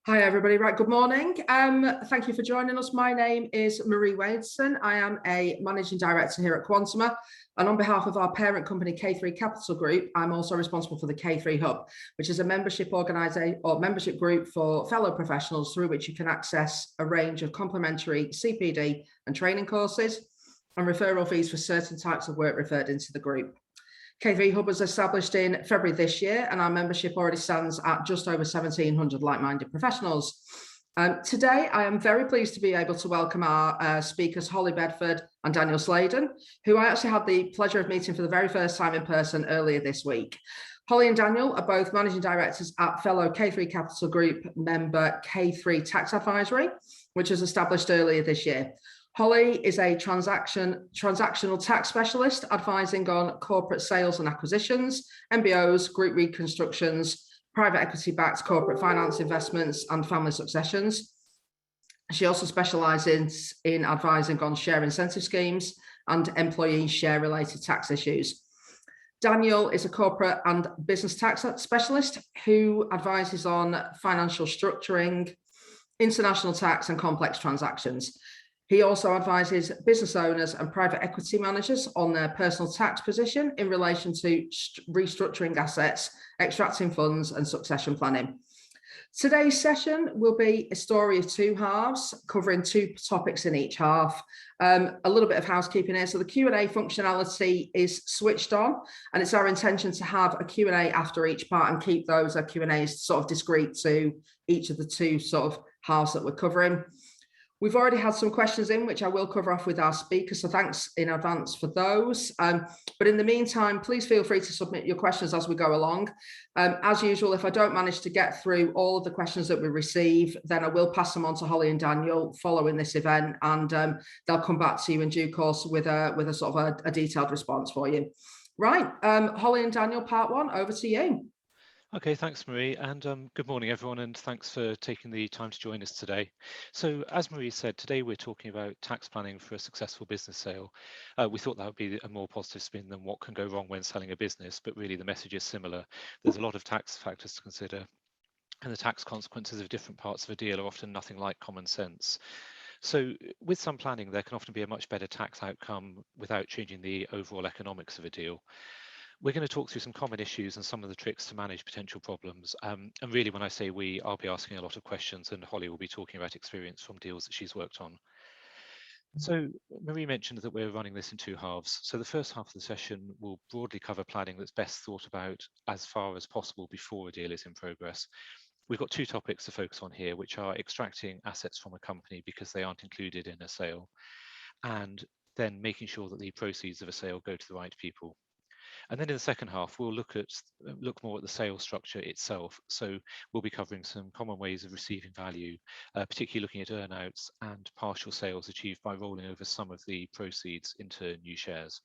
Hi everybody, right, good morning. Thank you for joining us. My name is Marie Wadeson. I am a Managing Director here at Quantuma, and on behalf of our parent company K3 Capital Group, I'm also responsible for the K3 Hub, which is a membership organisation or membership group for fellow professionals through which you can access a range of complementary CPD and training courses and referral fees for certain types of work referred into the group. K3 Hub was established in February this year, and our membership already stands at just over 1,700 like-minded professionals. Today, I am very pleased to be able to welcome our speakers, Holly Bedford and Daniel Sladen, who I actually had the pleasure of meeting for the very first time in person earlier this week. Holly and Daniel are both managing directors at fellow K3 Capital Group member K3 Tax Advisory, which was established earlier this year. Holly is a transactional tax specialist advising on corporate sales and acquisitions, MBOs, group reconstructions, private equity-backed corporate finance investments, and family successions. She also specialises in advising on share incentive schemes and employee share-related tax issues. Daniel is a corporate and business tax specialist who advises on financial structuring, international tax, and complex transactions. He also advises business owners and private equity managers on their personal tax position in relation to restructuring assets, extracting funds, and succession planning. Today's session will be a story of two halves, covering two topics in each half. A little bit of housekeeping here. So the Q&A functionality is switched on, and it's our intention to have a Q&A after each part and keep those Q&As sort of discreet to each of the two sort of halves that we're covering. We've already had some questions in, which I will cover off with our speakers, so thanks in advance for those. But in the meantime, please feel free to submit your questions as we go along. As usual, if I don't manage to get through all of the questions that we receive, then I will pass them on to Holly and Daniel following this event, and they'll come back to you in due course with a sort of a detailed response for you. Right, Holly and Daniel, part one, over to you. Okay, thanks, Marie, and good morning, everyone, and thanks for taking the time to join us today. So, as Marie said, today we're talking about tax planning for a successful business sale. We thought that would be a more positive spin than what can go wrong when selling a business, but really the message is similar. There's a lot of tax factors to consider, and the tax consequences of different parts of a deal are often nothing like common sense. So, with some planning, there can often be a much better tax outcome without changing the overall economics of a deal. We're going to talk through some common issues and some of the tricks to manage potential problems. And really, when I say we, I'll be asking a lot of questions, and Holly will be talking about experience from deals that she's worked on. So Marie mentioned that we're running this in two halves. So the first half of the session will broadly cover planning that's best thought about as far as possible before a deal is in progress. We've got two topics to focus on here, which are extracting assets from a company because they aren't included in a sale, and then making sure that the proceeds of a sale go to the right people. And then in the second half, we'll look more at the sales structure itself. So we'll be covering some common ways of receiving value, particularly looking at earnouts and partial sales achieved by rolling over some of the proceeds into new shares.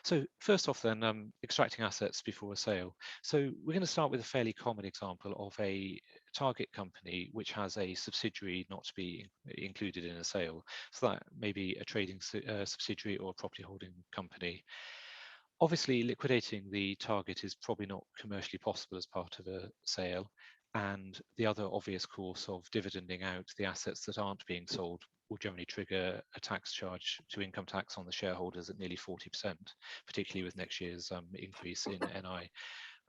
So first off then, extracting assets before a sale. So we're going to start with a fairly common example of a target company which has a subsidiary not to be included in a sale. So that may be a trading subsidiary or a property holding company. Obviously, liquidating the target is probably not commercially possible as part of a sale, and the other obvious course of dividending out the assets that aren't being sold will generally trigger a tax charge to income tax on the shareholders at nearly 40%, particularly with next year's increase in NI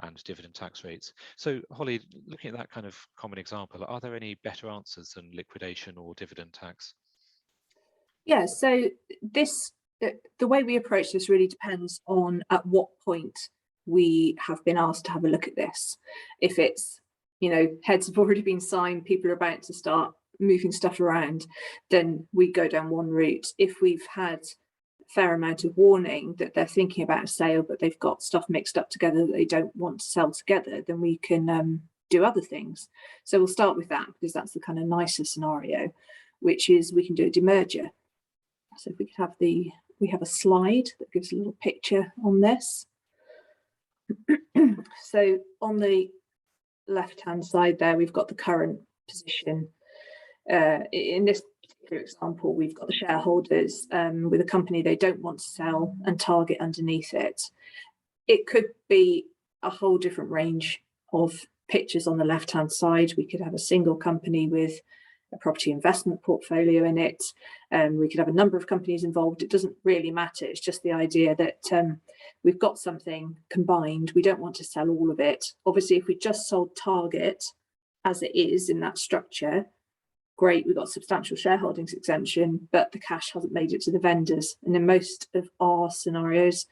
and dividend tax rates. So, Holly, looking at that kind of common example, are there any better answers than liquidation or dividend tax? Yeah, so the way we approach this really depends on at what point we have been asked to have a look at this. If it's, heads have already been signed, people are about to start moving stuff around, then we go down one route. If we've had a fair amount of warning that they're thinking about a sale, but they've got stuff mixed up together that they don't want to sell together, then we can do other things. So we'll start with that because that's the kind of nicer scenario, which is we can do a demerger. So if we could have we have a slide that gives a little picture on this. So on the left-hand side there, we've got the current position. In this particular example, we've got the shareholders with a company they don't want to sell and target underneath it. It could be a whole different range of pictures on the left-hand side. We could have a single company with a property investment portfolio in it. We could have a number of companies involved. It doesn't really matter. It's just the idea that we've got something combined. We don't want to sell all of it. Obviously, if we just sold Target as it is in that structure, great, we've got substantial shareholdings exemption, but the cash hasn't made it to the vendors. And in most of our scenarios,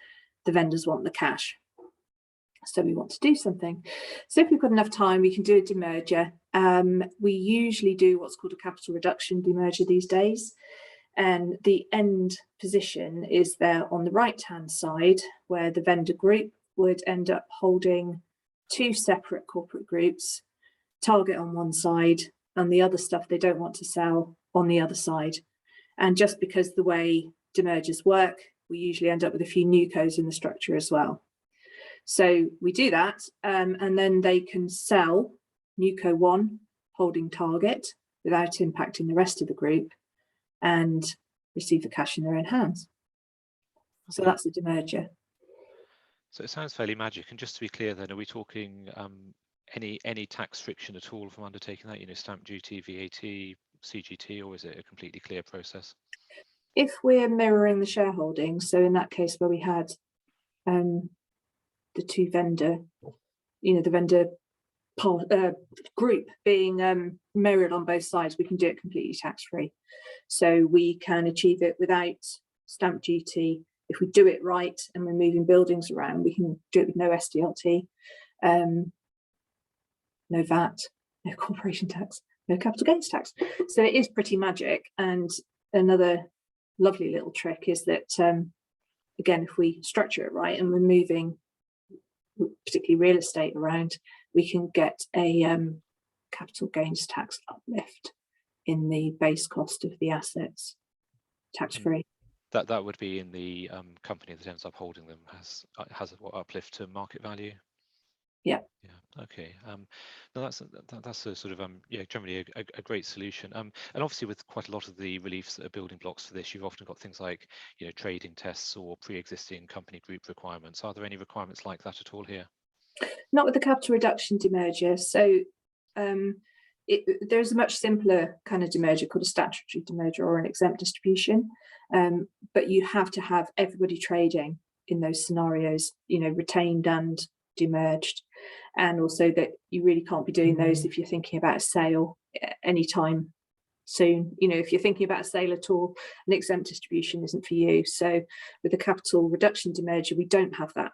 the vendors want the cash. So we want to do something. So if we've got enough time, we can do a demerger. We usually do what's called a capital reduction demerger these days. And the end position is there on the right-hand side, where the vendor group would end up holding two separate corporate groups, Target on one side and the other stuff they don't want to sell on the other side. And just because the way demergers work, we usually end up with a few newcos in the structure as well. So we do that, and then they can sell Newco 1 holding Target without impacting the rest of the group and receive the cash in their own hands. So that's the demerger. So it sounds fairly magic. And just to be clear then, are we talking any tax friction at all from undertaking that, you know, stamp duty, VAT, CGT, or is it a completely clear process? If we're mirroring the shareholding, so in that case where we had the two vendor, you know, the vendor group being mirrored on both sides, we can do it completely tax-free. So we can achieve it without stamp duty. If we do it right and we're moving buildings around, we can do it with no SDLT, no VAT, no corporation tax, no capital gains tax. So it is pretty magic. And another lovely little trick is that, again, if we structure it right and we're moving particularly real estate around, we can get a capital gains tax uplift in the base cost of the assets, tax-free. That would be in the company that ends up holding them has what uplift to market value. Yeah. Yeah. Okay. No, that's a sort of yeah, generally a great solution. And obviously with quite a lot of the reliefs that are building blocks for this, you've often got things like, you know, trading tests or pre-existing company group requirements. Are there any requirements like that at all here? Not with the capital reduction demerger. So there's a much simpler kind of demerger called a statutory demerger or an exempt distribution. But you have to have everybody trading in those scenarios, you know, retained and demerged, and also that you really can't be doing those if you're thinking about a sale anytime soon. You know, if you're thinking about a sale at all, an exempt distribution isn't for you. So with the capital reduction demerger, we don't have that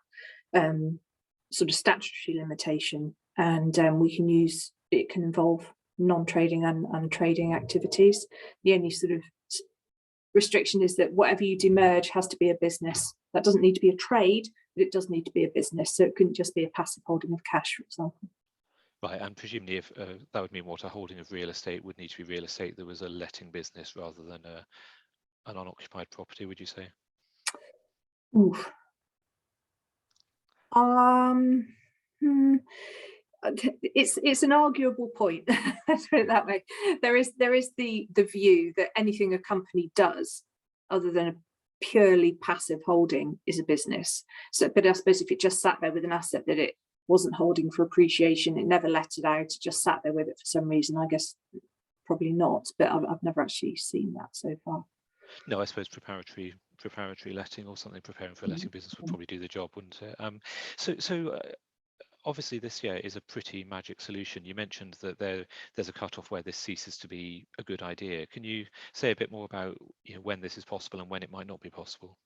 sort of statutory limitation, and we can use it, can involve non-trading and trading activities. The only sort of restriction is that whatever you demerge has to be a business. That doesn't need to be a trade, but it does need to be a business. So it couldn't just be a passive holding of cash, for example. Right, and presumably if that would mean what a holding of real estate would need to be real estate that was a letting business rather than an unoccupied property, would you say? Oof. It's an arguable point. Let's put it that way. There is the view that anything a company does other than a purely passive holding is a business. So, but I suppose if it just sat there with an asset that it wasn't holding for appreciation, it never let it out, it just sat there with it for some reason, I guess probably not. But I've never actually seen that so far. No, I suppose preparatory letting or something, preparing for a letting business would probably do the job, wouldn't it? So obviously this year is a pretty magic solution. You mentioned that there's a cutoff where this ceases to be a good idea. Can you say a bit more about, you know, when this is possible and when it might not be possible?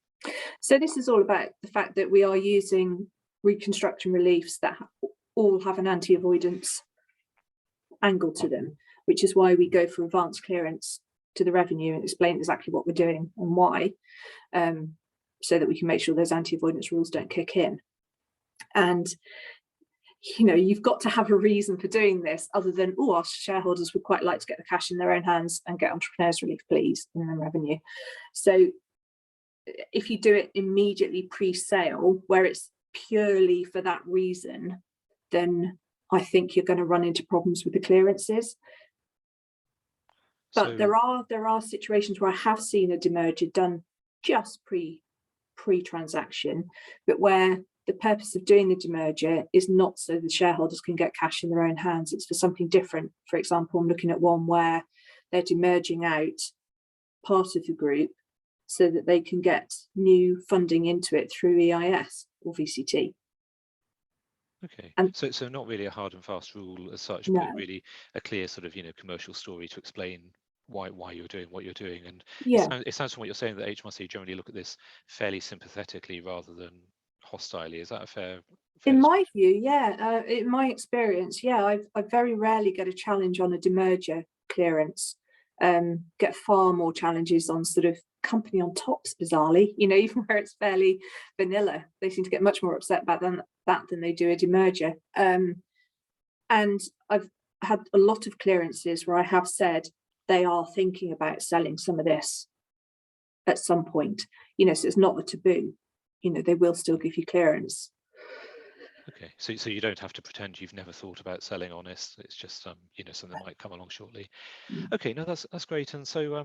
So this is all about the fact that we are using reconstruction reliefs that all have an anti-avoidance angle to them, which is why we go for advanced clearance to the revenue and explain exactly what we're doing and why, so that we can make sure those anti-avoidance rules don't kick in. And you know, you've got to have a reason for doing this other than, oh, our shareholders would quite like to get the cash in their own hands and get entrepreneurs relief, please, and then revenue. So if you do it immediately pre-sale, where it's purely for that reason, then I think you're going to run into problems with the clearances. But so, there are situations where I have seen a demerger done just pre-transaction, but where the purpose of doing the demerger is not so the shareholders can get cash in their own hands. It's for something different. For example, I'm looking at one where they're demerging out part of the group so that they can get new funding into it through EIS or VCT. Okay, And so not really a hard and fast rule as such, no, but really a clear sort of, commercial story to explain why you're doing what you're doing. And yeah, it sounds from what you're saying that HMRC generally look at this fairly sympathetically rather than hostilely. Is that a fair in my description? view, yeah, in my experience, yeah, I very rarely get a challenge on a demerger clearance. Get far more challenges on sort of company on tops, bizarrely, even where it's fairly vanilla, they seem to get much more upset about that than they do a demerger. And I've had a lot of clearances where I have said they are thinking about selling some of this at some point, so it's not a taboo, they will still give you clearance. Okay, so you don't have to pretend you've never thought about selling Honest. It's just something that might come along shortly. Okay, no, that's great. And so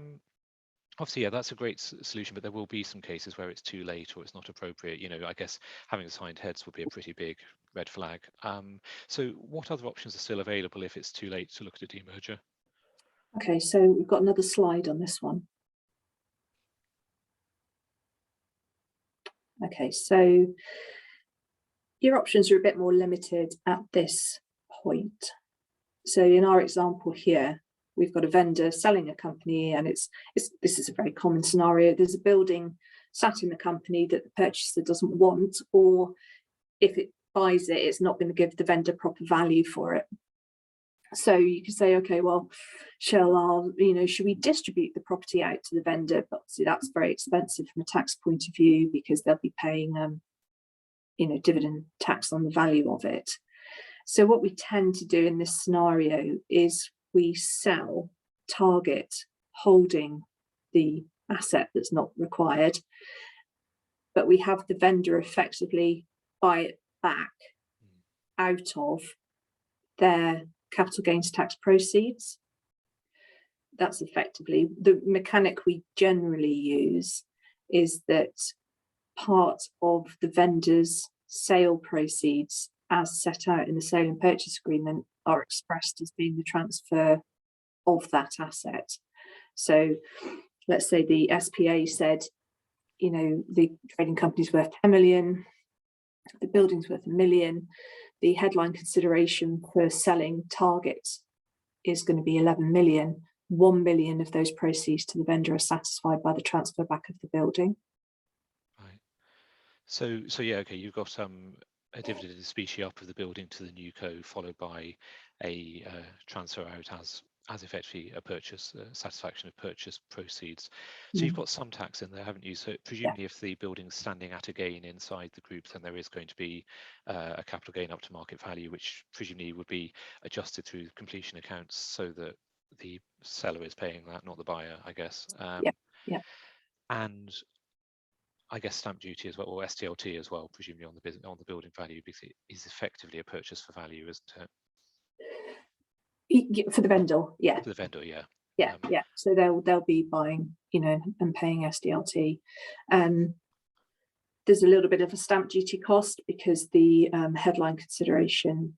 obviously, yeah, that's a great solution, but there will be some cases where it's too late or it's not appropriate. I guess having assigned heads would be a pretty big red flag. So what other options are still available if it's too late to look at a demerger? Okay, so we've got another slide on this one. Okay, so your options are a bit more limited at this point. So in our example here, we've got a vendor selling a company, and this is a very common scenario. There's a building sat in the company that the purchaser doesn't want, or if it buys it, it's not going to give the vendor proper value for it. So you could say, okay, well, should we distribute the property out to the vendor? But obviously that's very expensive from a tax point of view, because they'll be paying dividend tax on the value of it. So what we tend to do in this scenario is we sell, target holding the asset that's not required, but we have the vendor effectively buy it back out of their capital gains tax proceeds. That's effectively the mechanic we generally use, is that part of the vendor's sale proceeds as set out in the sale and purchase agreement are expressed as being the transfer of that asset. So let's say the SPA said, the trading company's worth 10 million, the building's worth 1 million, the headline consideration for selling target is going to be 11 million. 1 million of those proceeds to the vendor are satisfied by the transfer back of the building. Right. So yeah, okay, you've got a dividend in specie up of the building to the new co, followed by a transfer out as effectively a purchase, satisfaction of purchase proceeds. So you've got some tax in there, haven't you? So presumably if the building's standing at a gain inside the group, then there is going to be a capital gain up to market value, which presumably would be adjusted through completion accounts so that the seller is paying that, not the buyer, I guess. And I guess stamp duty as well, or STLT as well, presumably on the building value, because it is effectively a purchase for value, isn't it? For the vendor, yeah. For the vendor, yeah. Yeah. So they'll be buying, and paying SDLT. There's a little bit of a stamp duty cost because the headline consideration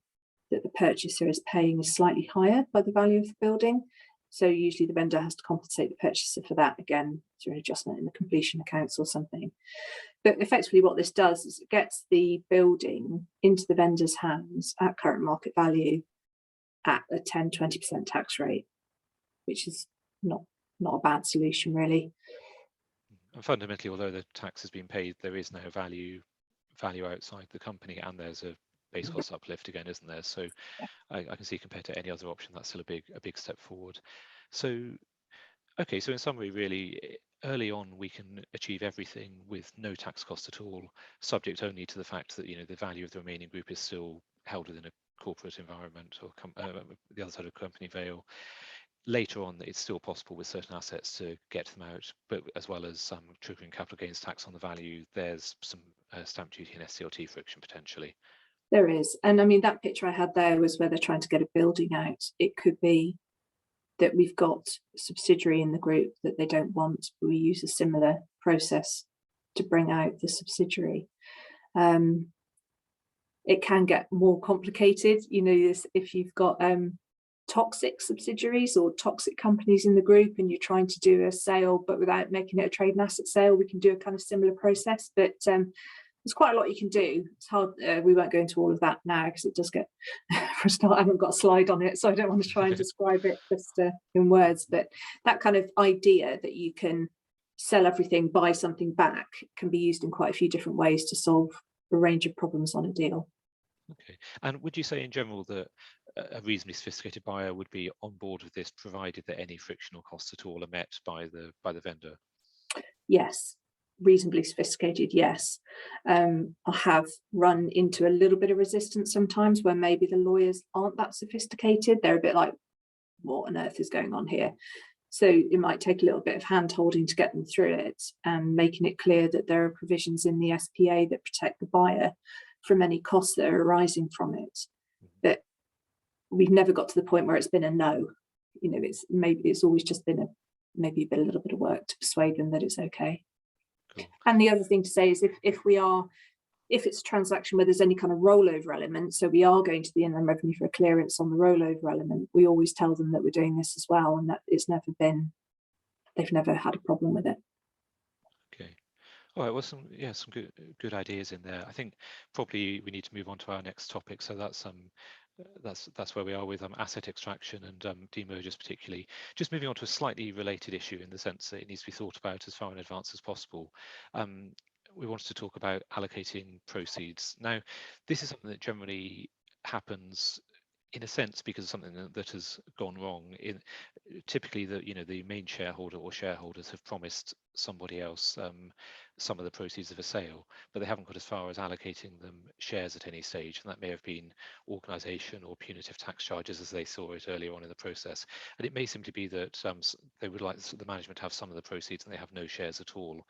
that the purchaser is paying is slightly higher by the value of the building. So usually the vendor has to compensate the purchaser for that, again, through an adjustment in the completion accounts or something. But effectively what this does is it gets the building into the vendor's hands at current market value at a 10-20% tax rate, which is not a bad solution, really. And fundamentally, although the tax has been paid, there is now value outside the company, and there's a base cost uplift again, isn't there? So I can see, compared to any other option, that's still a big step forward. So okay, so in summary, really early on we can achieve everything with no tax cost at all, subject only to the fact that the value of the remaining group is still held within a corporate environment, or the other side of company veil. Later on, it's still possible with certain assets to get them out, but as well as triggering capital gains tax on the value, there's some stamp duty and SCLT friction potentially. There is, and I mean, that picture I had there was where they're trying to get a building out. It could be that we've got a subsidiary in the group that they don't want, but we use a similar process to bring out the subsidiary. it can get more complicated. You know, this, if you've got toxic subsidiaries or toxic companies in the group and you're trying to do a sale but without making it a trade and asset sale, we can do a kind of similar process, but there's quite a lot you can do. It's hard, we won't go into all of that now because it does get, for a start, I haven't got a slide on it, so I don't want to try and describe it just in words, but that kind of idea that you can sell everything, buy something back, can be used in quite a few different ways to solve a range of problems on a deal. Okay, and would you say in general that a reasonably sophisticated buyer would be on board with this, provided that any frictional costs at all are met by the vendor? Yes, reasonably sophisticated, yes. I have run into a little bit of resistance sometimes where maybe the lawyers aren't that sophisticated. They're a bit like, what on earth is going on here? So it might take a little bit of hand holding to get them through it, and making it clear that there are provisions in the SPA that protect the buyer from any costs that are arising from it. But we've never got to the point where it's been a no. You know, it's always just been a little bit of work to persuade them that it's okay. Cool. And the other thing to say is if it's a transaction where there's any kind of rollover element, so we are going to the Inland Revenue for a clearance on the rollover element, we always tell them that we're doing this as well, and that they've never had a problem with it. Okay. All right, well, some good ideas in there. I think probably we need to move on to our next topic. So that's where we are with asset extraction and demergers particularly. Just moving on to a slightly related issue in the sense that it needs to be thought about as far in advance as possible. We wanted to talk about allocating proceeds. Now, this is something that generally happens in a sense because of something that has gone wrong. Typically, the main shareholder or shareholders have promised somebody else some of the proceeds of a sale, but they haven't got as far as allocating them shares at any stage, and that may have been organisation or punitive tax charges as they saw it earlier on in the process. And it may simply be that they would like the management to have some of the proceeds and they have no shares at all,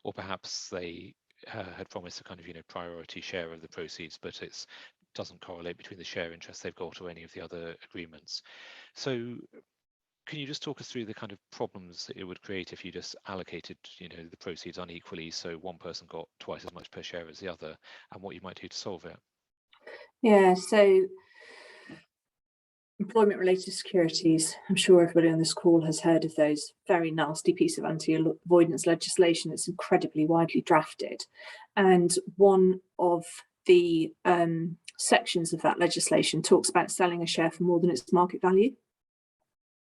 or perhaps they had promised a kind of priority share of the proceeds, but it doesn't correlate between the share interest they've got or any of the other agreements. So can you just talk us through the kind of problems that it would create if you just allocated, the proceeds unequally, so one person got twice as much per share as the other, and what you might do to solve it? Yeah, so employment-related securities, I'm sure everybody on this call has heard of those. Very nasty piece of anti-avoidance legislation that's incredibly widely drafted. And one of the sections of that legislation talks about selling a share for more than its market value.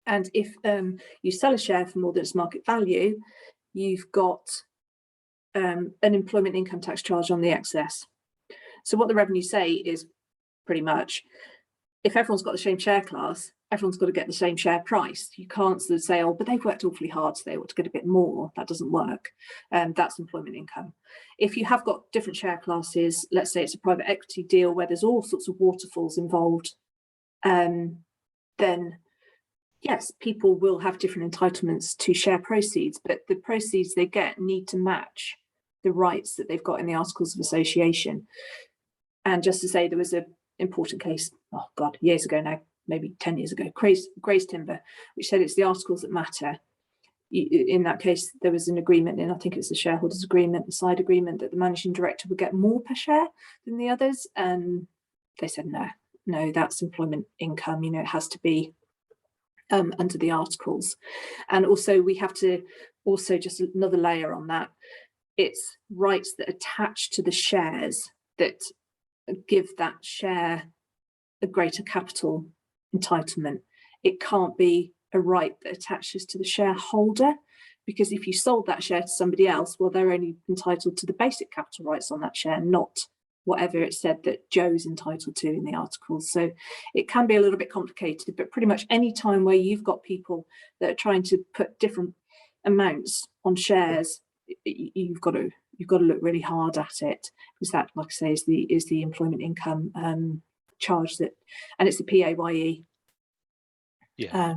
And if you sell a share for more than its market value, you've got an employment income tax charge on the excess. So what the revenue say is pretty much, if everyone's got the same share class, everyone's got to get the same share price. You can't sort of say, oh, but they've worked awfully hard, so they ought to get a bit more. That doesn't work. That's employment income. If you have got different share classes, let's say it's a private equity deal where there's all sorts of waterfalls involved, then yes, people will have different entitlements to share proceeds, but the proceeds they get need to match the rights that they've got in the Articles of Association. And just to say, there was an important case, oh God, years ago now, maybe 10 years ago, Gray's Timber, which said it's the articles that matter. In that case, there was an agreement, and I think it's the shareholders agreement, the side agreement, that the managing director would get more per share than the others. And they said, no, that's employment income, it has to be under the articles. And also we have to also, just another layer on that, it's rights that attach to the shares that give that share a greater capital entitlement. It can't be a right that attaches to the shareholder, because if you sold that share to somebody else, well, they're only entitled to the basic capital rights on that share, not whatever it said that Joe's entitled to in the articles. So it can be a little bit complicated, but pretty much any time where you've got people that are trying to put different amounts on shares, you've got to look really hard at it, because that, like I say, is the employment income charge that, and it's a PAYE. Yeah.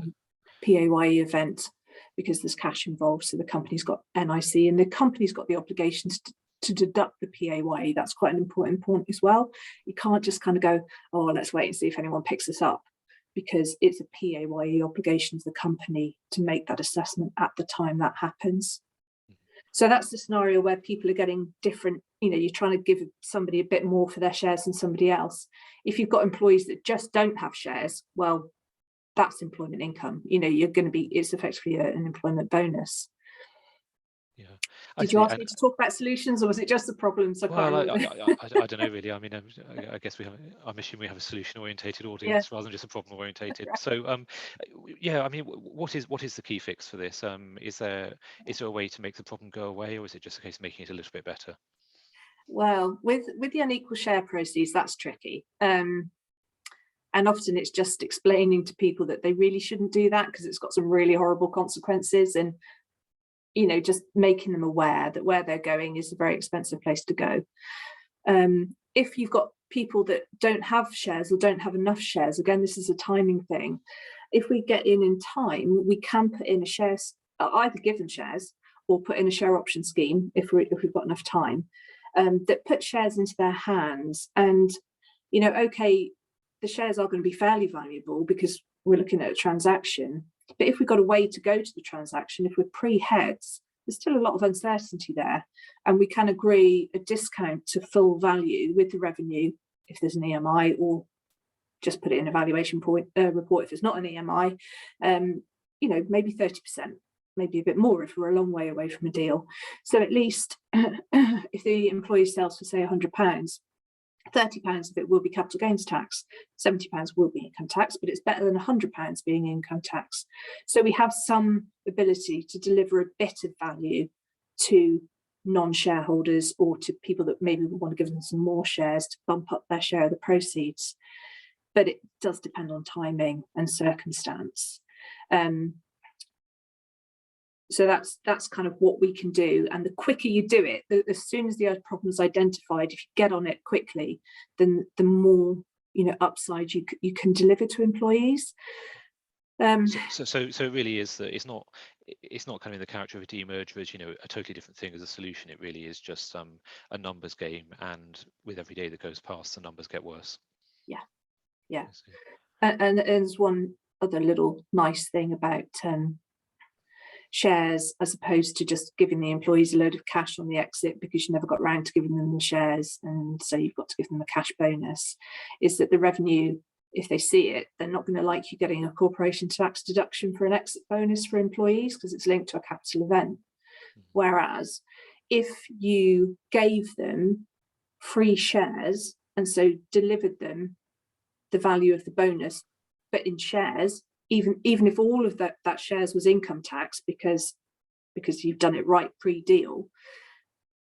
PAYE event, because there's cash involved. So the company's got NIC, and the company's got the obligations to deduct the PAYE. That's quite an important point as well. You can't just kind of go, oh, let's wait and see if anyone picks this up, because it's a PAYE obligation to the company to make that assessment at the time that happens. So that's the scenario where people are getting different you're trying to give somebody a bit more for their shares than somebody else. If you've got employees that just don't have shares, well, that's employment income. You're going to be, it's effectively an employment bonus. Yeah. Did you ask me to talk about solutions, or was it just the problems? Well, I don't know really. I mean, I guess I'm assuming we have a solution orientated audience rather than just a problem orientated. So, yeah, I mean, what is the key fix for this? Is there a way to make the problem go away, or is it just a case of making it a little bit better? Well, with the unequal share proceeds, that's tricky. And often it's just explaining to people that they really shouldn't do that because it's got some really horrible consequences, and just making them aware that where they're going is a very expensive place to go. If you've got people that don't have shares or don't have enough shares, again, this is a timing thing. If we get in time, we can put in a shares, either give them shares or put in a share option scheme if we've got enough time, that put shares into their hands. And okay, the shares are going to be fairly valuable because we're looking at a transaction. But if we've got a way to go to the transaction, if we're pre-heads, there's still a lot of uncertainty there. And we can agree a discount to full value with the revenue if there's an EMI, or just put it in a valuation report if it's not an EMI, maybe 30%, maybe a bit more if we're a long way away from a deal. So at least if the employee sells for, say, £100, £30 of it will be capital gains tax, £70 will be income tax, but it's better than £100 being income tax. So we have some ability to deliver a bit of value to non-shareholders, or to people that maybe we want to give them some more shares to bump up their share of the proceeds. But it does depend on timing and circumstance. So that's kind of what we can do. And the quicker you do it, as soon as the problem is identified, if you get on it quickly, then the more upside you can deliver to employees. So it really is that it's not kind of the character of a demerger as a totally different thing as a solution. It really is just a numbers game, and with every day that goes past, the numbers get worse. Yeah. And there's one other little nice thing about shares, as opposed to just giving the employees a load of cash on the exit because you never got round to giving them the shares, and so you've got to give them a cash bonus, is that the revenue, if they see it, they're not going to like you getting a corporation tax deduction for an exit bonus for employees because it's linked to a capital event. Whereas if you gave them free shares and so delivered them the value of the bonus, but in shares, even if all of that shares was income tax because you've done it right pre-deal,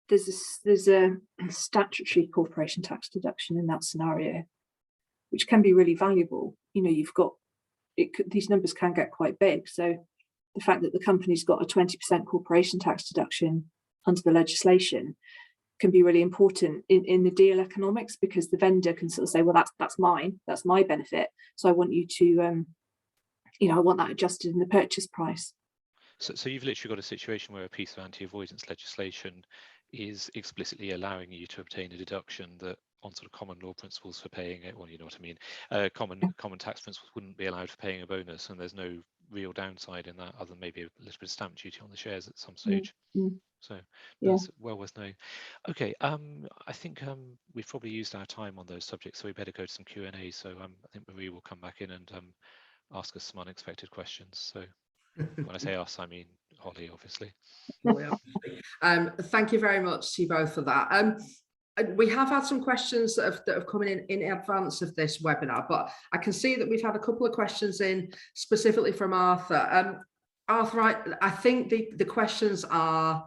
there's a statutory corporation tax deduction in that scenario, which can be really valuable. You've got these numbers can get quite big. So the fact that the company's got a 20% corporation tax deduction under the legislation can be really important in the deal economics, because the vendor can sort of say, well, that's mine, that's my benefit, so I want you to I want that adjusted in the purchase price. So you've literally got a situation where a piece of anti-avoidance legislation is explicitly allowing you to obtain a deduction that, on sort of common law principles for paying it, well, you know what I mean, common tax principles wouldn't be allowed for paying a bonus, and there's no real downside in that other than maybe a little bit of stamp duty on the shares at some stage. So that's well worth knowing. Okay, I think we've probably used our time on those subjects, so we better go to some Q&A. So I think Marie will come back in and ask us some unexpected questions. So when I say us, I mean Holly, obviously. Thank you very much to you both for that. We have had some questions that have come in advance of this webinar, but I can see that we've had a couple of questions in specifically from Arthur. Arthur, I think the questions are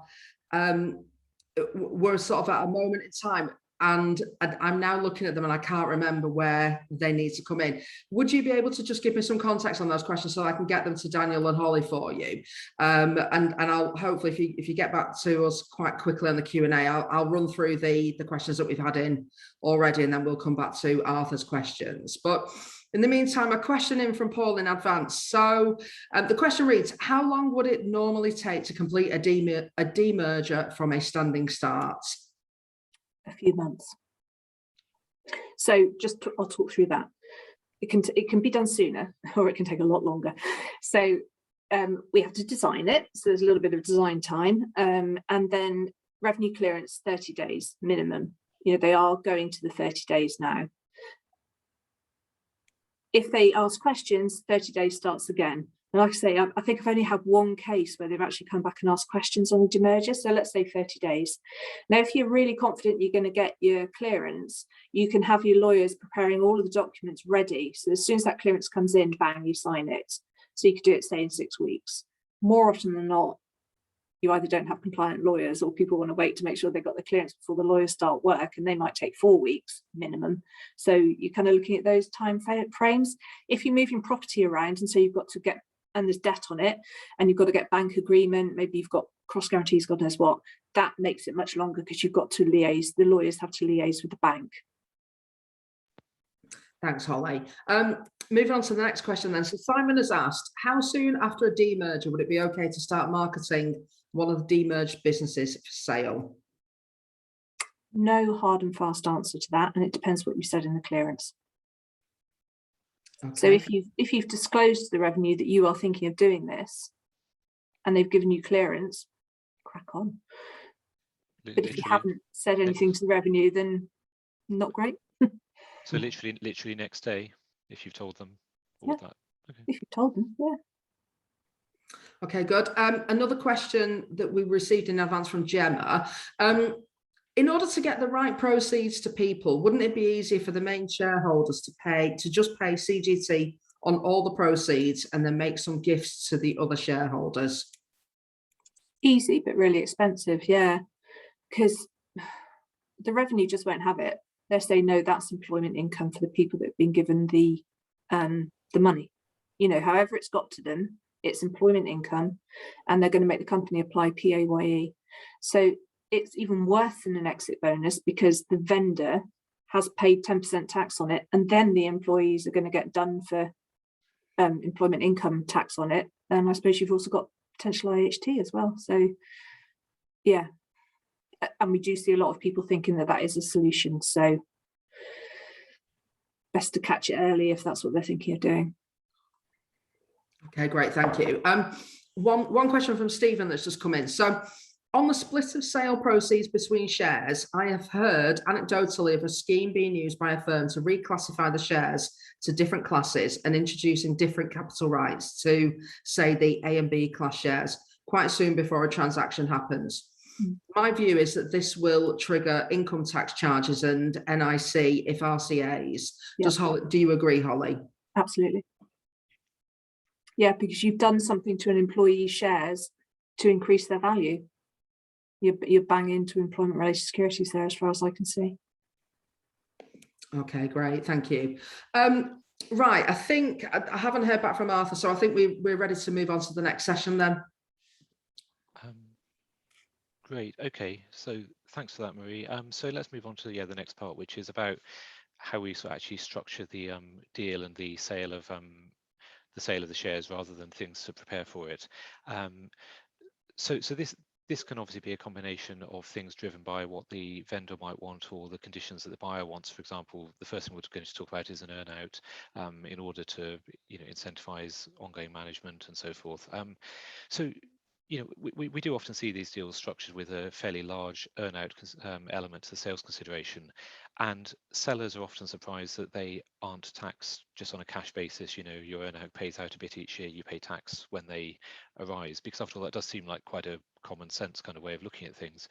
were sort of at a moment in time, and I'm now looking at them and I can't remember where they need to come in. Would you be able to just give me some context on those questions so I can get them to Daniel and Holly for you? And I'll hopefully, if you get back to us quite quickly on the Q&A, I'll run through the questions that we've had in already, and then we'll come back to Arthur's questions. But in the meantime, a question in from Paul in advance. So the question reads, how long would it normally take to complete a demerger from a standing start? A few months. So I'll talk through that. It can be done sooner, or it can take a lot longer. So we have to design it. So there's a little bit of design time. And then revenue clearance 30 days minimum. You know, they are going to the 30 days now. If they ask questions, 30 days starts again. And like I say, I think I've only had one case where they've actually come back and asked questions on the demerger. So let's say 30 days. Now, if you're really confident you're going to get your clearance, you can have your lawyers preparing all of the documents ready. So as soon as that clearance comes in, bang, you sign it. So you could do it, say, in 6 weeks. More often than not, you either don't have compliant lawyers or people want to wait to make sure they've got the clearance before the lawyers start work, and they might take 4 weeks minimum. So you're kind of looking at those time frames. If you're moving property around and so you've got to get, and there's debt on it, and you've got to get bank agreement, maybe you've got cross guarantees, God knows what, that makes it much longer because you've got to liaise, the lawyers have to liaise with the bank. Thanks, Holly. Moving on to the next question then. So Simon has asked, how soon after a demerger would it be okay to start marketing one of the demerged businesses for sale? No hard and fast answer to that, and it depends what you said in the clearance. Okay. So if you've disclosed the revenue that you are thinking of doing this, and they've given you clearance, crack on. But if you haven't said anything to the revenue, then not great. So literally next day, if you've told them all that. Okay. If you've told them, yeah. Okay, good. Another question that we received in advance from Gemma. In order to get the right proceeds to people, wouldn't it be easier for the main shareholders to just pay CGT on all the proceeds and then make some gifts to the other shareholders? Easy, but really expensive, yeah. Because the revenue just won't have it. They'll say, no, that's employment income for the people that have been given the money. You know, however it's got to them, it's employment income, and they're going to make the company apply PAYE. So it's even worse than an exit bonus because the vendor has paid 10% tax on it, and then the employees are going to get done for employment income tax on it. And I suppose you've also got potential IHT as well. So yeah, and we do see a lot of people thinking that that is a solution. So best to catch it early if that's what they're thinking of doing. Okay, great, thank you. One question from Stephen that's just come in. So on the split of sale proceeds between shares, I have heard anecdotally of a scheme being used by a firm to reclassify the shares to different classes and introducing different capital rights to, say, the A and B class shares quite soon before a transaction happens. My view is that this will trigger income tax charges and NIC if RCAs. Yep. Do you agree, Holly? Absolutely. Yeah, because you've done something to an employee's shares to increase their value. You're banging into employment-related securities there, as far as I can see. Okay, great, thank you. Right, I think I haven't heard back from Arthur, so I think we're ready to move on to the next session then. Great. Okay. So thanks for that, Marie. So let's move on to the next part, which is about how we sort of actually structure the deal and the sale of the shares rather than things to prepare for it. So this can obviously be a combination of things driven by what the vendor might want or the conditions that the buyer wants. For example, the first thing we're going to talk about is an earnout in order to incentivize ongoing management and so forth. So we do often see these deals structured with a fairly large earnout element to the sales consideration, and sellers are often surprised that they aren't taxed just on a cash basis. Your earnout pays out a bit each year, you pay tax when they arise, because after all, that does seem like quite a common sense kind of way of looking at things.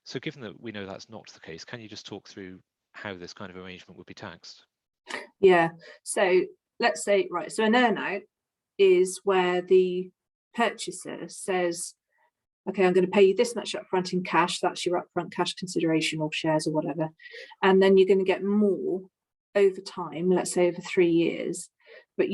So given that we know that's not the case, can you just talk through how this kind of arrangement would be taxed? Yeah, so let's say, right, so an earnout is where the purchaser says, okay, I'm going to pay you this much upfront in cash, that's your upfront cash consideration or shares or whatever, and then you're going to get more over time, let's say over 3 years, but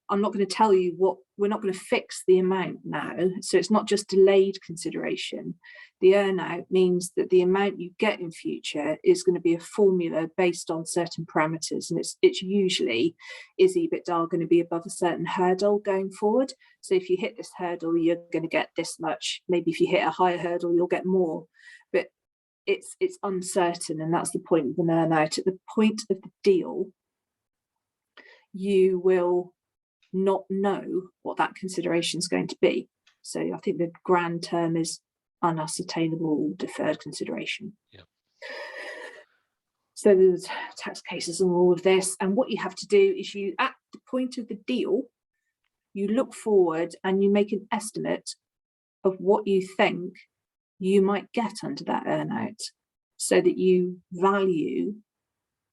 I'm not going to tell you what, we're not going to fix the amount now, so it's not just delayed consideration. The earnout means that the amount you get in future is going to be a formula based on certain parameters, and it's usually, is EBITDA going to be above a certain hurdle going forward? So if you hit this hurdle, you're going to get this much. Maybe if you hit a higher hurdle, you'll get more, but it's uncertain, and that's the point of an earnout. At the point of the deal, you will not know what that consideration is going to be. So I think the grand term is unascertainable deferred consideration. Yeah. So there's tax cases and all of this, and what you have to do is you, at the point of the deal, you look forward and you make an estimate of what you think you might get under that earnout, so that you value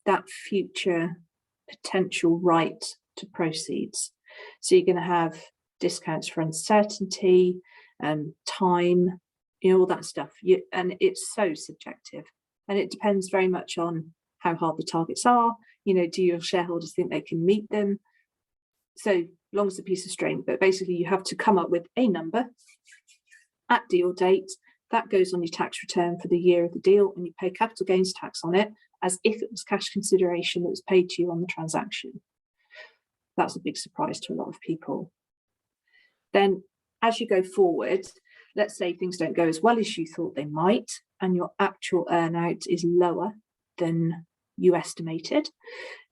that future potential right to proceeds. So you're going to have discounts for uncertainty, time, all that stuff. And it's so subjective, and it depends very much on how hard the targets are. Do your shareholders think they can meet them? So long as a piece of string, but basically you have to come up with a number at deal date that goes on your tax return for the year of the deal, and you pay capital gains tax on it as if it was cash consideration that was paid to you on the transaction. That's a big surprise to a lot of people. Then as you go forward, let's say things don't go as well as you thought they might, and your actual earnout is lower than you estimated,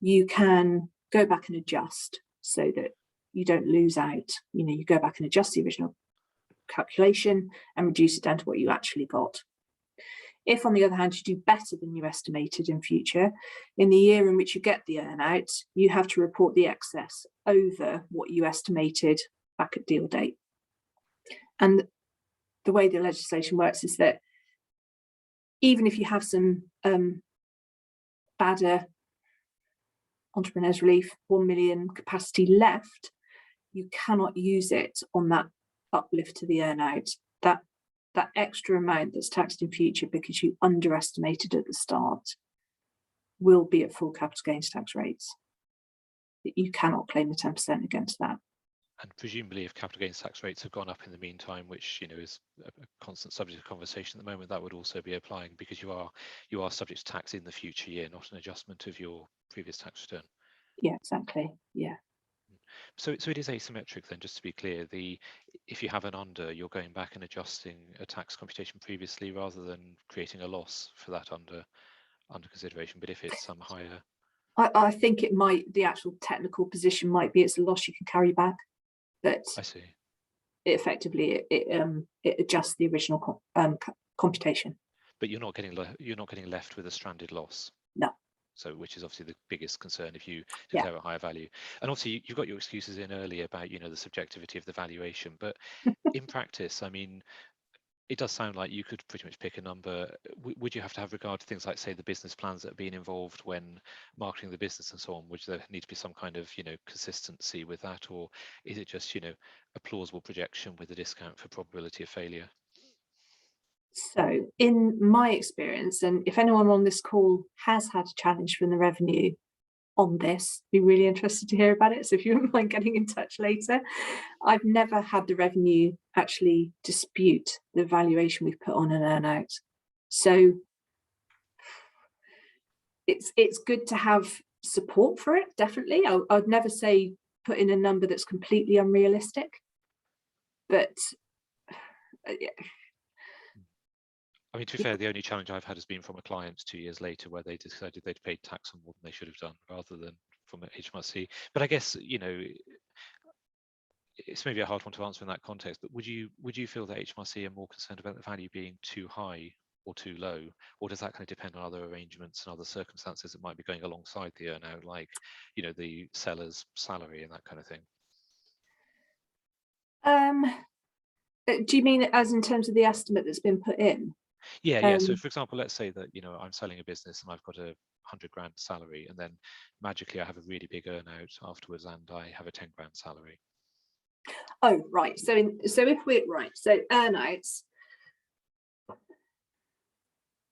you can go back and adjust so that you don't lose out. You go back and adjust the original calculation and reduce it down to what you actually got. If, on the other hand, you do better than you estimated in future, in the year in which you get the earnout, you have to report the excess over what you estimated back at deal date. And the way the legislation works is that even if you have some badder entrepreneurs relief 1 million capacity left, you cannot use it on that uplift to the earnout. That extra amount that's taxed in future because you underestimated at the start will be at full capital gains tax rates. You cannot claim the 10% against that. And presumably, if capital gains tax rates have gone up in the meantime, which is a constant subject of conversation at the moment, that would also be applying, because you are subject to tax in the future year, not an adjustment of your previous tax return. Yeah, exactly. Yeah. So it is asymmetric then, just to be clear. If you have an under, you're going back and adjusting a tax computation previously rather than creating a loss for that under consideration. But if it's some higher, I think it might, the actual technical position might be it's a loss you can carry back, but I see. Effectively it adjusts the original computation. But you're not getting left with a stranded loss. No. So, which is obviously the biggest concern if you declare a higher value. And obviously you've got your excuses in earlier about, the subjectivity of the valuation, but in practice, I mean, it does sound like you could pretty much pick a number. Would you have to have regard to things like, say, the business plans that are being involved when marketing the business and so on? Would there need to be some kind of, consistency with that? Or is it just, a plausible projection with a discount for probability of failure? So in my experience, and if anyone on this call has had a challenge from the revenue on this, be really interested to hear about it. So if you wouldn't mind getting in touch later. I've never had the revenue actually dispute the valuation we've put on an earnout. So it's good to have support for it, definitely. I'd never say put in a number that's completely unrealistic, but I mean, to be fair, the only challenge I've had has been from a client 2 years later, where they decided they'd paid tax on more than they should have done, rather than from HMRC. But I guess, it's maybe a hard one to answer in that context. But would you feel that HMRC are more concerned about the value being too high or too low, or does that kind of depend on other arrangements and other circumstances that might be going alongside the earnout, like the seller's salary and that kind of thing? Do you mean as in terms of the estimate that's been put in? Yeah. So for example, let's say that, I'm selling a business and I've got a 100 grand salary, and then magically I have a really big earnout afterwards and I have a 10 grand salary. Oh, right. So if we're right, so earnouts,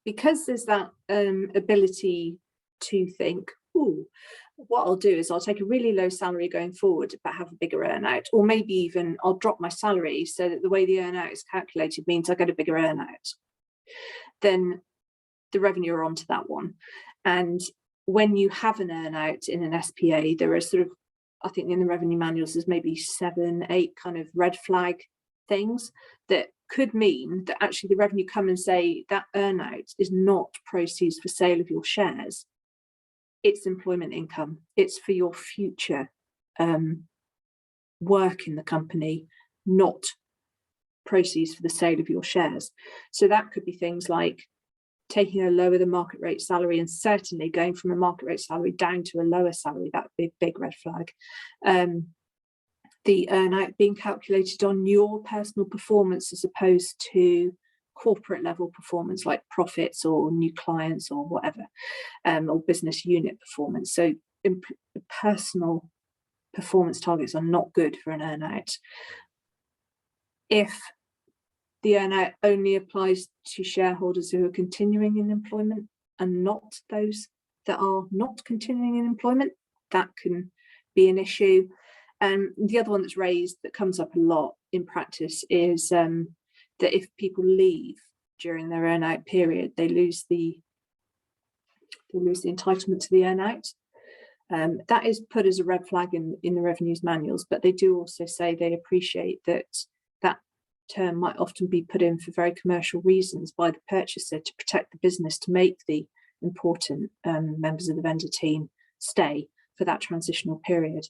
because there's that ability to think, oh, what I'll do is I'll take a really low salary going forward, but have a bigger earnout, or maybe even I'll drop my salary so that the way the earnout is calculated means I get a bigger earnout. Then the revenue are onto that one. And when you have an earnout in an SPA, there are sort of, I think in the revenue manuals, there's maybe 7, 8 kind of red flag things that could mean that actually the revenue come and say that earnout is not proceeds for sale of your shares. It's employment income. It's for your future work in the company, not proceeds for the sale of your shares. So that could be things like taking a lower than market rate salary, and certainly going from a market rate salary down to a lower salary. That would be a big red flag. The earn-out being calculated on your personal performance as opposed to corporate level performance, like profits or new clients or whatever, or business unit performance. So personal performance targets are not good for an earn-out. If the earn-out only applies to shareholders who are continuing in employment and not those that are not continuing in employment, that can be an issue. And the other one that's raised that comes up a lot in practice is that if people leave during their earn-out period, they lose the entitlement to the earn-out. That is put as a red flag in the revenues manuals, but they do also say they appreciate that that term might often be put in for very commercial reasons by the purchaser to protect the business, to make the important members of the vendor team stay for that transitional period.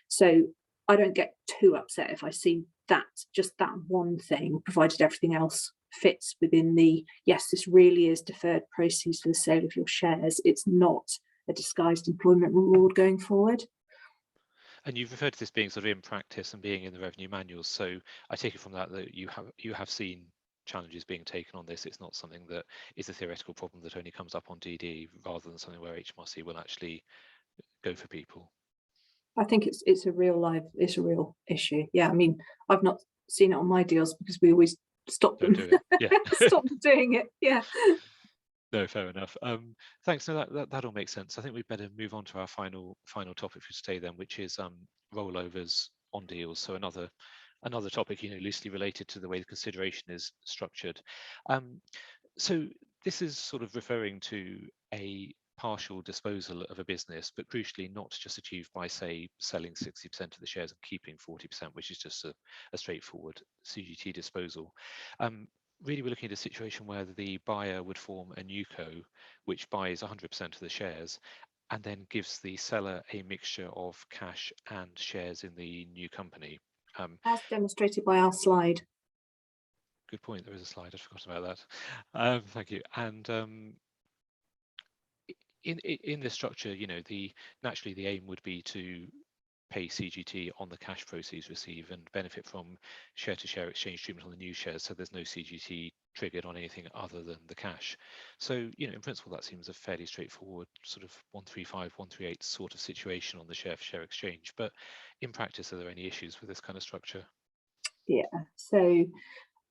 So I don't get too upset if I see that, just that one thing, provided everything else fits within the, yes, this really is deferred proceeds for the sale of your shares. It's not a disguised employment reward going forward. And you've referred to this being sort of in practice and being in the revenue manuals. So I take it from that you have seen challenges being taken on this. It's not something that is a theoretical problem that only comes up on DD, rather than something where HMRC will actually go for people. I think it's a real issue. Yeah, I mean, I've not seen it on my deals because we always stop them. Don't do it. Yeah. Stop doing it. Yeah. No, fair enough. Thanks. No, that all makes sense. I think we'd better move on to our final topic for today then, which is rollovers on deals. So another topic, loosely related to the way the consideration is structured. So this is sort of referring to a partial disposal of a business, but crucially not just achieved by, say, selling 60% of the shares and keeping 40%, which is just a straightforward CGT disposal. Really, we're looking at a situation where the buyer would form a new co, which buys 100% of the shares and then gives the seller a mixture of cash and shares in the new company. As demonstrated by our slide. Good point. There is a slide. I'd forgotten about that. Thank you. And in this structure, naturally the aim would be to pay CGT on the cash proceeds received and benefit from share-to-share exchange treatment on the new shares, so there's no CGT triggered on anything other than the cash. So, in principle, that seems a fairly straightforward sort of 135, 138 sort of situation on the share-for-share exchange. But in practice, are there any issues with this kind of structure? Yeah. So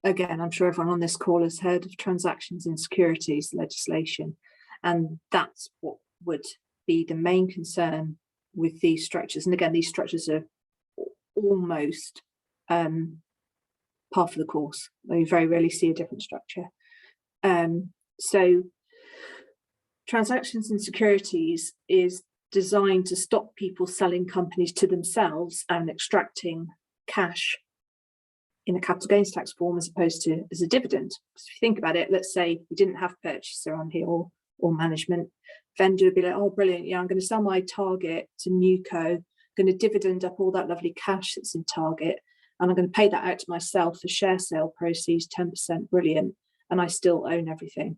again, I'm sure everyone on this call has heard of transactions in securities legislation, and that's what would be the main concern with these structures. And again, these structures are almost par for the course. We very rarely see a different structure. So transactions in securities is designed to stop people selling companies to themselves and extracting cash in a capital gains tax form as opposed to as a dividend. So if you think about it, let's say we didn't have purchaser on here or management, vendor would be like, oh, brilliant, yeah, I'm going to sell my target to Newco, going to dividend up all that lovely cash that's in target, and I'm going to pay that out to myself for share sale proceeds, 10%, brilliant, and I still own everything.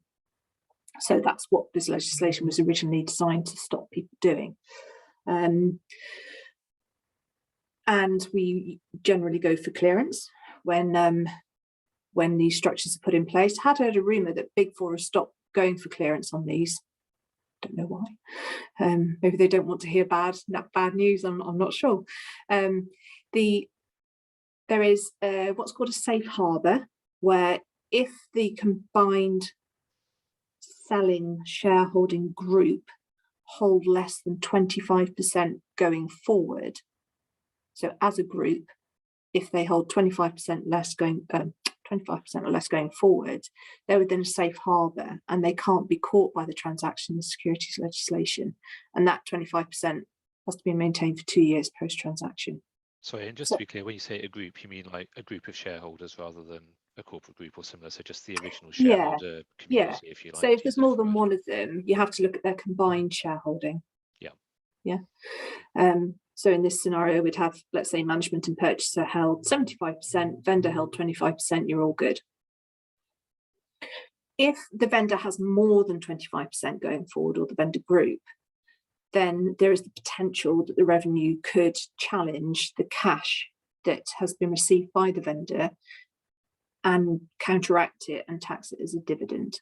So that's what this legislation was originally designed to stop people doing. And we generally go for clearance when these structures are put in place. I had heard a rumour that Big Four has stopped going for clearance on these. Don't know why. Maybe they don't want to hear bad news. I'm not sure. There is what's called a safe harbour, where if the combined selling shareholding group hold less than 25% going forward, so as a group, if they hold 25% less going 25% or less going forward, they're within a safe harbour and they can't be caught by the transaction and securities legislation. And that 25% has to be maintained for 2 years post-transaction. Sorry, and just to be clear, when you say a group, you mean like a group of shareholders rather than a corporate group or similar, so just the original shareholder community, if you like. So if there's more than one of them, you have to look at their combined shareholding. Yeah. Yeah. So in this scenario, we'd have, let's say, management and purchaser held 75%, vendor held 25%, you're all good. If the vendor has more than 25% going forward, or the vendor group, then there is the potential that the revenue could challenge the cash that has been received by the vendor and counteract it and tax it as a dividend,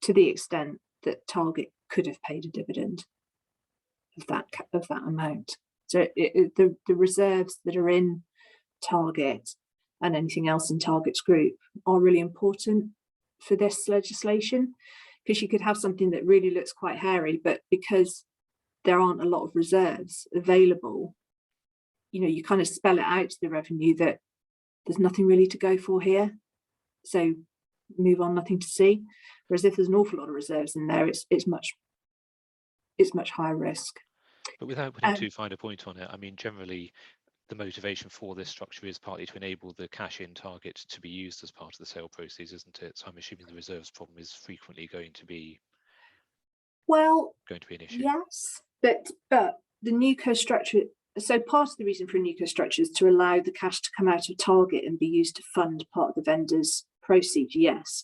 to the extent that Target could have paid a dividend of that amount. So the reserves that are in Target and anything else in Target's group are really important for this legislation, because you could have something that really looks quite hairy, but because there aren't a lot of reserves available, you know, you kind of spell it out to the revenue that there's nothing really to go for here, so move on, nothing to see. Whereas if there's an awful lot of reserves in there, it's much higher risk. But without putting too fine a point on it, I mean, generally the motivation for this structure is partly to enable the cash in Target to be used as part of the sale proceeds, isn't it? So I'm assuming the reserves problem is frequently going to be an issue. Yes, but the NewCo structure, so part of the reason for a NewCo structure is to allow the cash to come out of Target and be used to fund part of the vendor's proceeds, yes.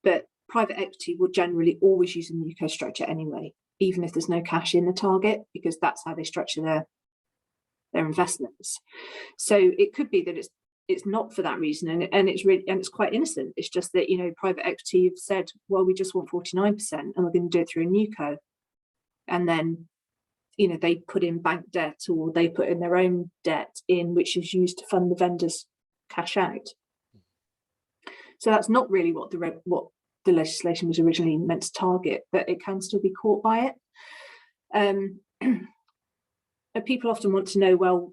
But private equity will generally always use a NewCo structure anyway, even if there's no cash in the Target, because that's how they structure their investments. So it could be that it's not for that reason, and it's quite innocent. It's just that, you know, private equity have said, well, we just want 49% and we're going to do it through a NewCo, and then, you know, they put in bank debt, or they put in their own debt in, which is used to fund the vendor's cash out. So that's not really what the legislation was originally meant to target, but it can still be caught by it. People often want to know, well,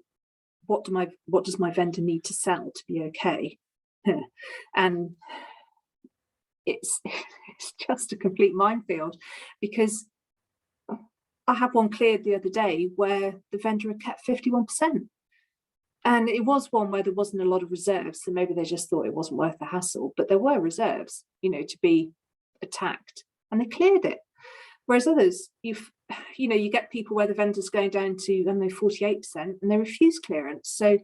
what does my vendor need to sell to be okay? And it's just a complete minefield, because I had one cleared the other day where the vendor had kept 51%. And it was one where there wasn't a lot of reserves, so maybe they just thought it wasn't worth the hassle, but there were reserves, you know, to be attacked, and they cleared it. Whereas others, you get people where the vendor's going down to, I don't know, 48%, and they refuse clearance. So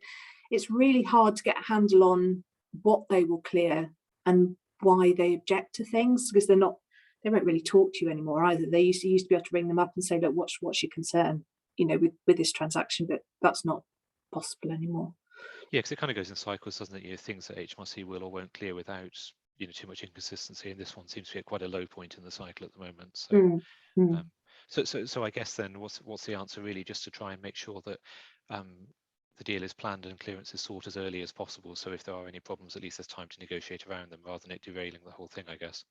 it's really hard to get a handle on what they will clear and why they object to things, because they won't really talk to you anymore either. They used to be able to ring them up and say, look, what's your concern, you know, with this transaction, but that's not possible anymore. Yeah, because it kind of goes in cycles, doesn't it? You know, things that HMRC will or won't clear without, you know, too much inconsistency, and this one seems to be at quite a low point in the cycle at the moment. So so I guess then what's the answer really? Just to try and make sure that the deal is planned and clearance is sought as early as possible, so if there are any problems, at least there's time to negotiate around them rather than it derailing the whole thing, I guess.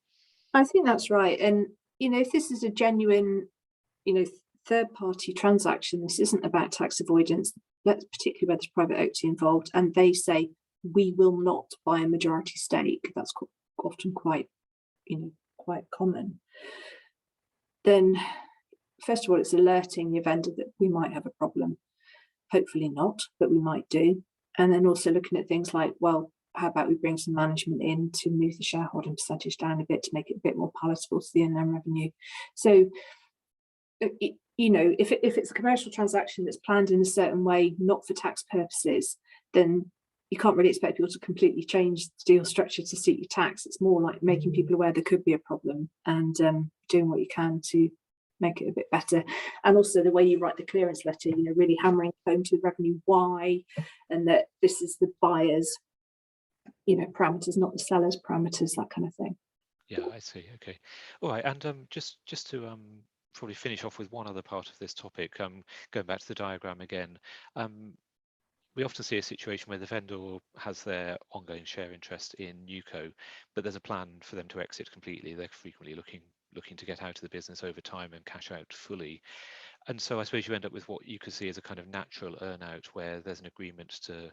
I think that's right. And, you know, if this is a genuine, you know, third-party transaction, this isn't about tax avoidance, particularly where there's private equity involved, and they say, we will not buy a majority stake, that's often quite common, then first of all, it's alerting your vendor that we might have a problem. Hopefully not, but we might do. And then also looking at things like, well, how about we bring some management in to move the shareholding percentage down a bit to make it a bit more palatable to the unknown revenue. So, you know, if it's a commercial transaction that's planned in a certain way, not for tax purposes, then you can't really expect people to completely change the deal structure to suit your tax. It's more like making people aware there could be a problem and doing what you can to make it a bit better. And also the way you write the clearance letter, you know, really hammering home to the revenue why, and that this is the buyer's, you know, parameters, not the seller's parameters, that kind of thing. Yeah, I see. Okay. All right. And just to probably finish off with one other part of this topic, going back to the diagram again, we often see a situation where the vendor has their ongoing share interest in NewCo, but there's a plan for them to exit completely. They're frequently looking to get out of the business over time and cash out fully. And so I suppose you end up with what you could see as a kind of natural earn-out, where there's an agreement to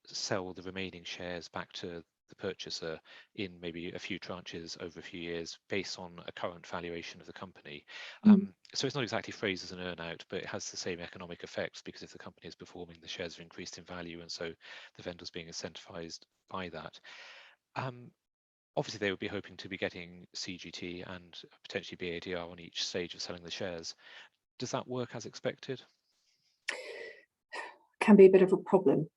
sell the remaining shares back to the purchaser in maybe a few tranches over a few years based on a current valuation of the company. So it's not exactly phrased as an earn-out, but it has the same economic effects, because if the company is performing, the shares are increased in value, and so the vendor's being incentivized by that. Obviously, they would be hoping to be getting CGT and potentially BADR on each stage of selling the shares. Does that work as expected? can be a bit of a problem.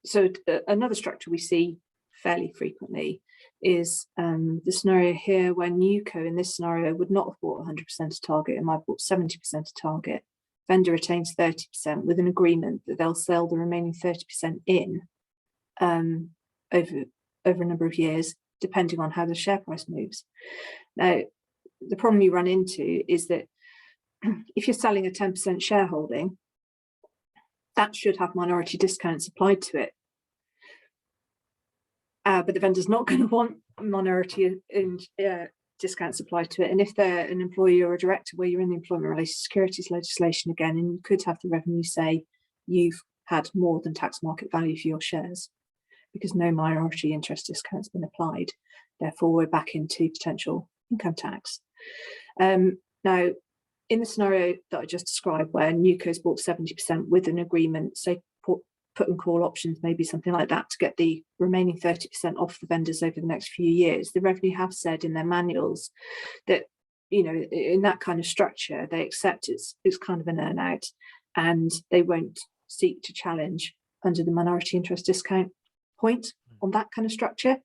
So another structure we see fairly frequently is the scenario here where NewCo in this scenario would not have bought 100% of target and might have bought 70% of target. Vendor retains 30% with an agreement that they'll sell the remaining 30% in over a number of years, depending on how the share price moves. Now, the problem you run into is that if you're selling a 10% shareholding, that should have minority discounts applied to it. But the vendor's not going to want minority discounts applied to it. And if they're an employee or a director, where you're in the employment related securities legislation again, and you could have the revenue say you've had more than tax market value for your shares because no minority interest discount's been applied. Therefore, we're back into potential income tax. Now, in the scenario that I just described, where NewCo's bought 70% with an agreement, say put and call options, maybe something like that, to get the remaining 30% off the vendors over the next few years, the revenue have said in their manuals that, you know, in that kind of structure, they accept it's kind of an earn out, and they won't seek to challenge under the minority interest discount point on that kind of structure.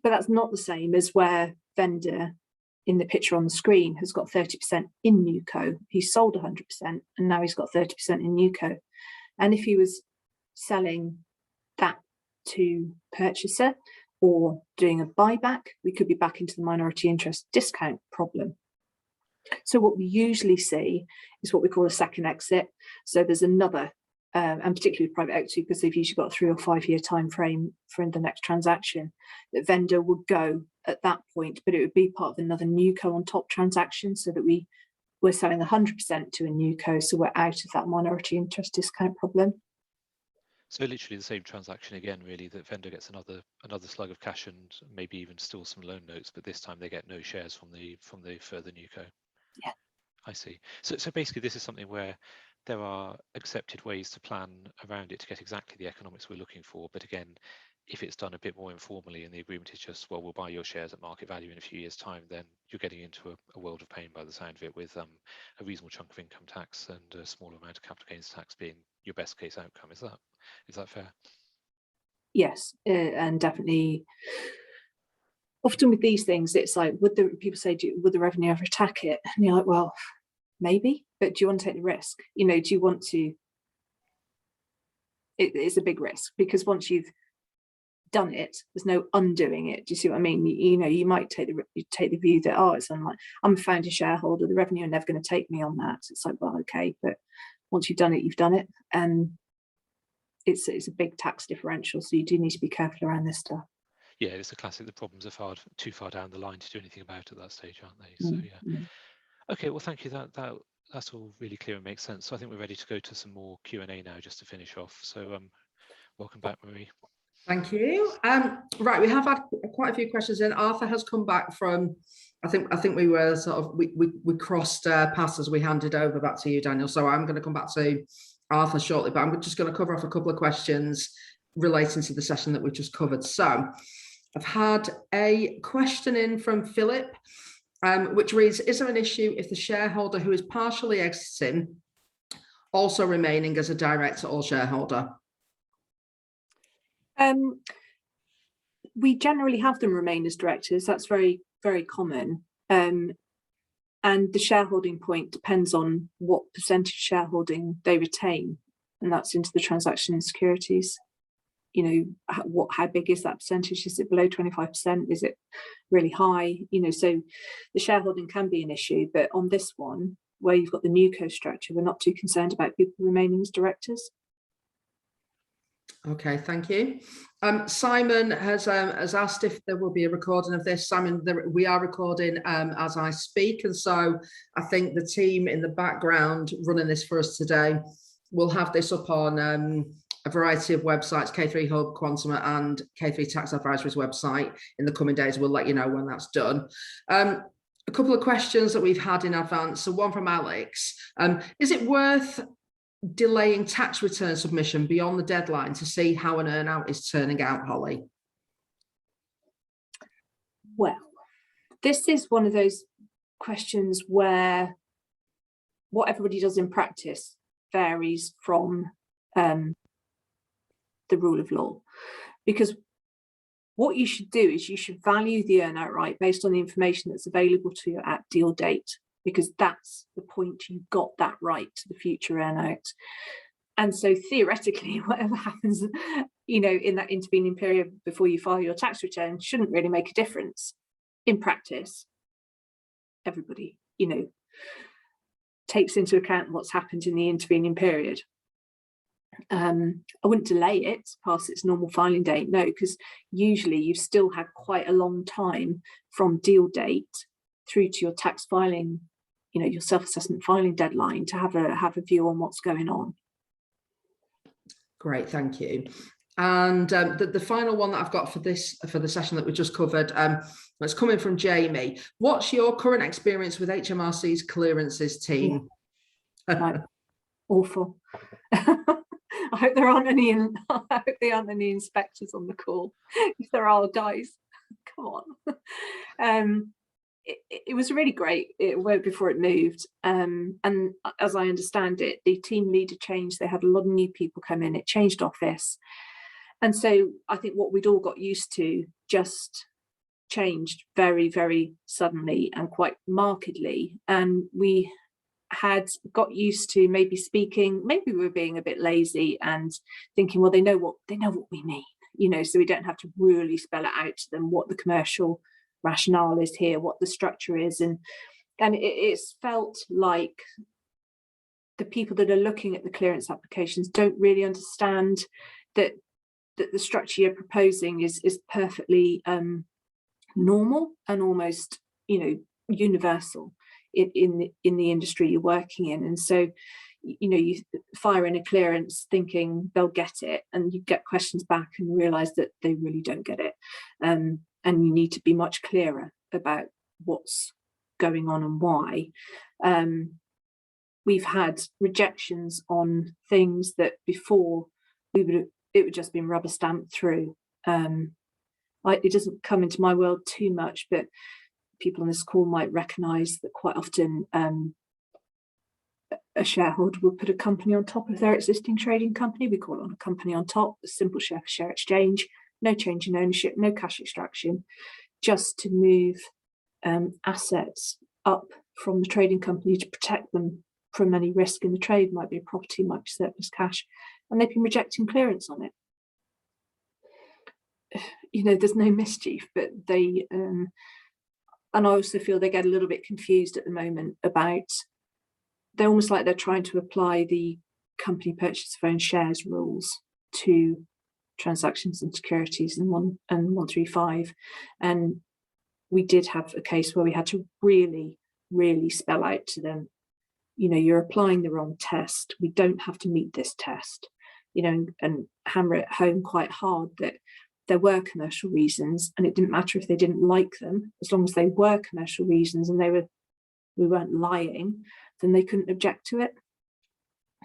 But that's not the same as where vendor in the picture on the screen has got 30% in NewCo. He's sold 100% and now he's got 30% in NewCo. And if he was selling that to purchaser or doing a buyback, we could be back into the minority interest discount problem. So what we usually see is what we call a second exit. So there's another, and particularly private equity, because they've usually got a 3 or 5 year time frame for the next transaction, that vendor would go at that point, but it would be part of another NewCo on top transaction, so that we're selling 100% to a NewCo, so we're out of that minority interest discount problem. So literally the same transaction again, really, that vendor gets another slug of cash and maybe even still some loan notes, but this time they get no shares from the further NewCo. Yeah, I see. So basically this is something where there are accepted ways to plan around it to get exactly the economics we're looking for. But again, if it's done a bit more informally and the agreement is just, well, we'll buy your shares at market value in a few years' time, then you're getting into a world of pain by the sound of it, with a reasonable chunk of income tax and a small amount of capital gains tax being your best case outcome. Is that fair? Yes, and definitely. Often with these things, it's like, people say, would the revenue ever attack it? And you're like, well, maybe, but do you want to take the risk? You know, do you want to? It's a big risk, because once you've done it, there's no undoing it. Do you see what I mean? You know, you might take the view that, oh, it's unlike, I'm a founding shareholder, the revenue are never going to take me on that. It's like, well, okay, but once you've done it, you've done it, and it's a big tax differential. So you do need to be careful around this stuff. Yeah, it's a classic. The problems are too far down the line to do anything about at that stage, aren't they? So yeah. Okay, well, thank you. That's all really clear and makes sense. So I think we're ready to go to some more Q&A now, just to finish off. So welcome back, Marie. Thank you. Right, we have had quite a few questions in. Arthur has come back from, I think we were sort of, we crossed paths as we handed over back to you, Daniel. So I'm going to come back to Arthur shortly, but I'm just going to cover off a couple of questions relating to the session that we just covered. So I've had a question in from Philip, which reads, is there an issue if the shareholder who is partially exiting also remaining as a director or shareholder? We generally have them remain as directors. That's very, very common. And the shareholding point depends on what percentage shareholding they retain, and that's into the transaction in securities. You know, how big is that percentage? Is it below 25%? Is it really high? You know, so the shareholding can be an issue, but on this one, where you've got the NewCo structure, we're not too concerned about people remaining as directors. Okay, thank you. Simon has asked if there will be a recording of this. Simon, we are recording as I speak, and so I think the team in the background running this for us today will have this up on a variety of websites, K3 Hub, Quantuma, and K3 Tax Advisory's website in the coming days. We'll let you know when that's done. A couple of questions that we've had in advance. So one from Alex. Is it worth delaying tax return submission beyond the deadline to see how an earnout is turning out, Holly? Well, this is one of those questions where what everybody does in practice varies from the rule of law, because what you should do is you should value the earn-out right based on the information that's available to you at deal date, because that's the point you got that right to the future earn-out. And so theoretically, whatever happens, you know, in that intervening period before you file your tax return shouldn't really make a difference. In practice, everybody, you know, takes into account what's happened in the intervening period. I wouldn't delay it past its normal filing date, no, because usually you've still had quite a long time from deal date through to your tax filing, you know, your self-assessment filing deadline to have a view on what's going on. Great, thank you. And the final one that I've got for the session that we just covered, it's coming from Jamie. What's your current experience with HMRC's clearances team? Right. Awful. I hope there aren't any. I hope there aren't any inspectors on the call. If there are, guys, come on. It was really great. It worked before it moved, and as I understand it, the team leader changed. They had a lot of new people come in. It changed office, and so I think what we'd all got used to just changed very, very suddenly and quite markedly, and we had got used to maybe we were being a bit lazy and thinking, well, they know what we mean, you know, so we don't have to really spell it out to them what the commercial rationale is here, what the structure is, and it's felt like the people that are looking at the clearance applications don't really understand that the structure you're proposing is perfectly normal and almost, you know, universal in the industry you're working in. And so, you know, you fire in a clearance thinking they'll get it, and you get questions back and realize that they really don't get it, and you need to be much clearer about what's going on and why. We've had rejections on things that before it would just been rubber stamped through. It doesn't come into my world too much, but people on this call might recognise that quite often a shareholder will put a company on top of their existing trading company. We call it a company on top, a simple share for share exchange, no change in ownership, no cash extraction, just to move assets up from the trading company to protect them from any risk in the trade. Might be a property, might be surplus cash, and they've been rejecting clearance on it. You know, there's no mischief, but they and I also feel they get a little bit confused at the moment about, they're almost like they're trying to apply the company purchase of own shares rules to transactions and securities and 135. And we did have a case where we had to really, really spell out to them, you know, you're applying the wrong test. We don't have to meet this test, you know, and hammer it home quite hard that there were commercial reasons, and it didn't matter if they didn't like them, as long as they were commercial reasons and we weren't lying, then they couldn't object to it.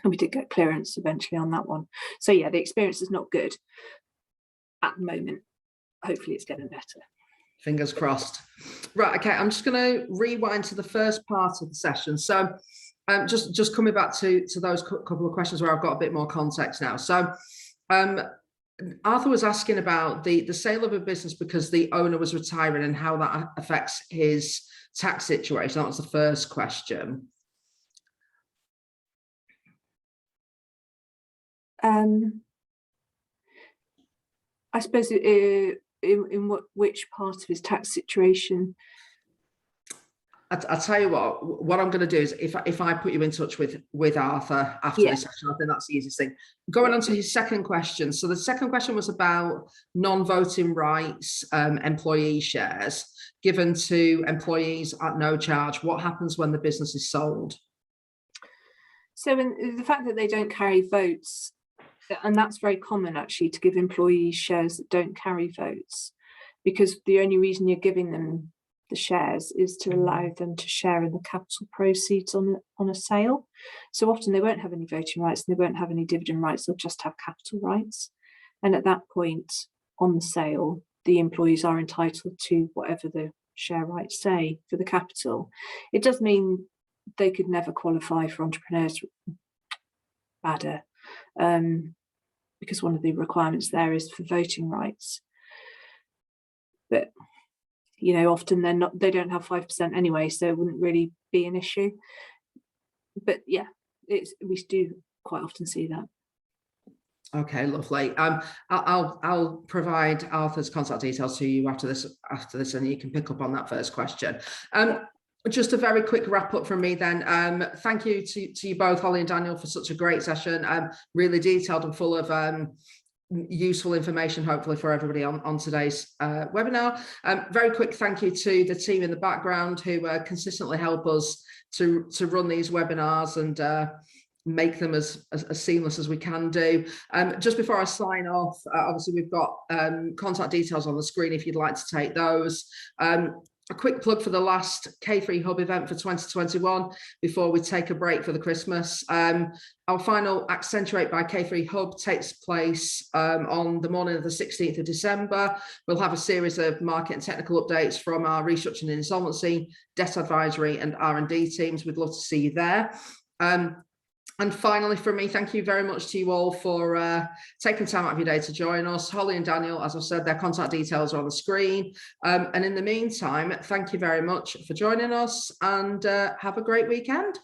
And we did get clearance eventually on that one. So yeah, the experience is not good at the moment. Hopefully it's getting better. Fingers crossed. Right, okay, I'm just going to rewind to the first part of the session. So just coming back to those couple of questions where I've got a bit more context now. So Arthur was asking about the sale of a business because the owner was retiring and how that affects his tax situation. That was the first question. I suppose in which part of his tax situation? I'll tell you what I'm going to do is if I put you in touch with Arthur after this session, I think that's the easiest thing. Going on to his second question. So the second question was about non-voting rights employee shares given to employees at no charge. What happens when the business is sold? So the fact that they don't carry votes, and that's very common actually, to give employees shares that don't carry votes, because the only reason you're giving them the shares is to allow them to share in the capital proceeds on a sale. So often they won't have any voting rights and they won't have any dividend rights, they'll just have capital rights. And at that point on the sale, the employees are entitled to whatever the share rights say for the capital. It does mean they could never qualify for entrepreneurs badder, because one of the requirements there is for voting rights. But often they don't have 5% anyway, so it wouldn't really be an issue. But yeah, we do quite often see that. Okay, lovely. I'll provide Arthur's contact details to you after this, and you can pick up on that first question. Just a very quick wrap up from me then. Thank you to you both, Holly and Daniel, for such a great session. Really detailed and full of useful information, hopefully, for everybody on today's webinar. Very quick thank you to the team in the background who consistently help us to run these webinars and make them as seamless as we can do. Just before I sign off, obviously we've got contact details on the screen if you'd like to take those. A quick plug for the last K3 Hub event for 2021 before we take a break for the Christmas. Our final Accentuate by K3 Hub takes place on the morning of the 16th of December. We'll have a series of market and technical updates from our restructuring and insolvency, debt advisory and R&D teams. We'd love to see you there. And finally, from me, thank you very much to you all for taking time out of your day to join us. Holly and Daniel, as I've said, their contact details are on the screen. And in the meantime, thank you very much for joining us, and have a great weekend.